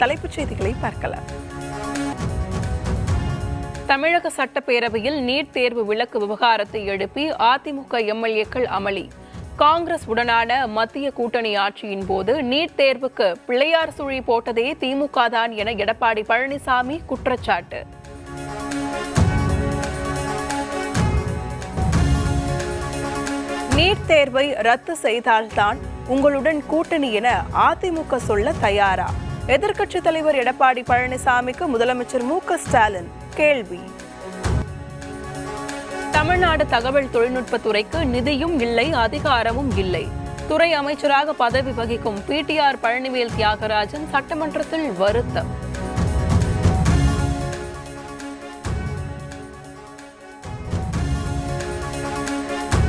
தலைப்புச் செய்திகளை பார்க்கலாம். தமிழக சட்டப்பேரவையில் நீட் தேர்வு விலக்கு விவகாரத்தை எழுப்பி அதிமுக எம்எல்ஏக்கள் அமளி. காங்கிரஸ் உடனான மத்திய கூட்டணி ஆட்சியின் போது நீட் தேர்வுக்கு பிள்ளையார் சுழி போட்டதே திமுக தான் என எடப்பாடி பழனிசாமி குற்றச்சாட்டு. நீட் தேர்வை ரத்து செய்தால்தான் உங்களுடன் கூட்டணி என அதிமுக சொல்ல தயாரா? எதிர்க்கட்சித் தலைவர் எடப்பாடி பழனிசாமிக்கு முதலமைச்சர் மு.க.ஸ்டாலின் கேள்வி. தமிழ்நாடு தகவல் தொழில்நுட்பத்துறைக்கு நிதியும் இல்லை, அதிகாரமும் இல்லை. துறை அமைச்சராக பதவி வகிக்கும் பிடிஆர் பழனிவேல் தியாகராஜன் சட்டமன்றத்தில் வருத்தம்.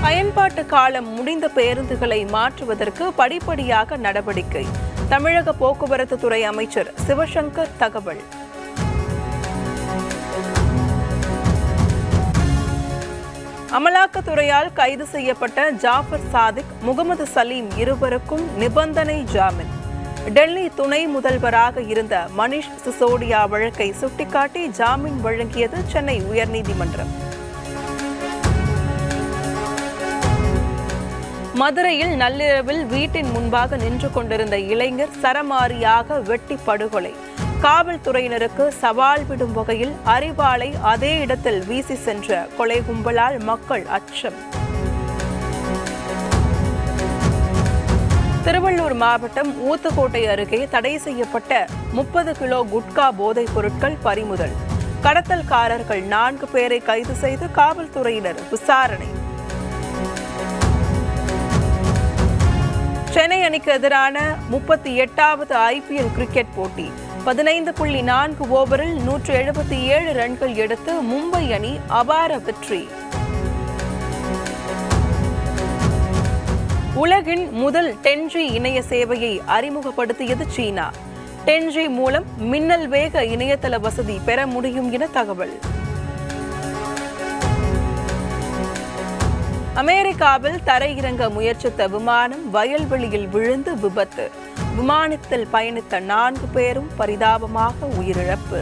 பயன்பாட்டு காலம் முடிந்த பேருந்துகளை மாற்றுவதற்கு படிப்படியாக நடவடிக்கை. தமிழக போக்குவரத்து துறை அமைச்சர் சிவசங்கர் தகவல். அமலாக்கத்துறையால் கைது செய்யப்பட்ட ஜாஃபர் சாதிக், முகமது சலீம் இருவருக்கும் நிபந்தனை ஜாமீன். டெல்லி துணை முதல்வராக இருந்த மணிஷ் சிசோடியா வழக்கை சுட்டிக்காட்டி ஜாமீன் வழங்கியது சென்னை உயர்நீதிமன்றம். மதுரையில் நள்ளிரவில் வீட்டின் முன்பாக நின்று கொண்டிருந்த இளைஞர் சரமாரியாக வெட்டி படுகொலை. காவல்துறையினருக்கு சவால் விடும் வகையில் அரிவாளை அதே இடத்தில் வீசி சென்ற கொலை கும்பலால் மக்கள் அச்சம். திருவள்ளூர் மாவட்டம் ஊத்துக்கோட்டை அருகே தடை செய்யப்பட்ட 30 கிலோ குட்கா போதைப் பொருட்கள் பறிமுதல். கடத்தல்காரர்கள் 4 பேரை கைது செய்து காவல்துறையினர் விசாரணை. சென்னை அணிக்கு எதிரான 38வது ஐபிஎல் கிரிக்கெட் போட்டி 15.4 ஓவரில் 177 ரன்கள் எடுத்து மும்பை அணி அபார வெற்றி. உலகின் முதல் 10G இணைய சேவையை அறிமுகப்படுத்தியது சீனா. 10G மூலம் மின்னல் வேக இணையதள வசதி பெற முடியும் என தகவல். அமெரிக்காவில் தரையிறங்க முயற்சித்த விமானம் வயல்வெளியில் விழுந்து விபத்து. விமானத்தில் பயணித்த 4 பேரும் பரிதாபமாக உயிரிழப்பு.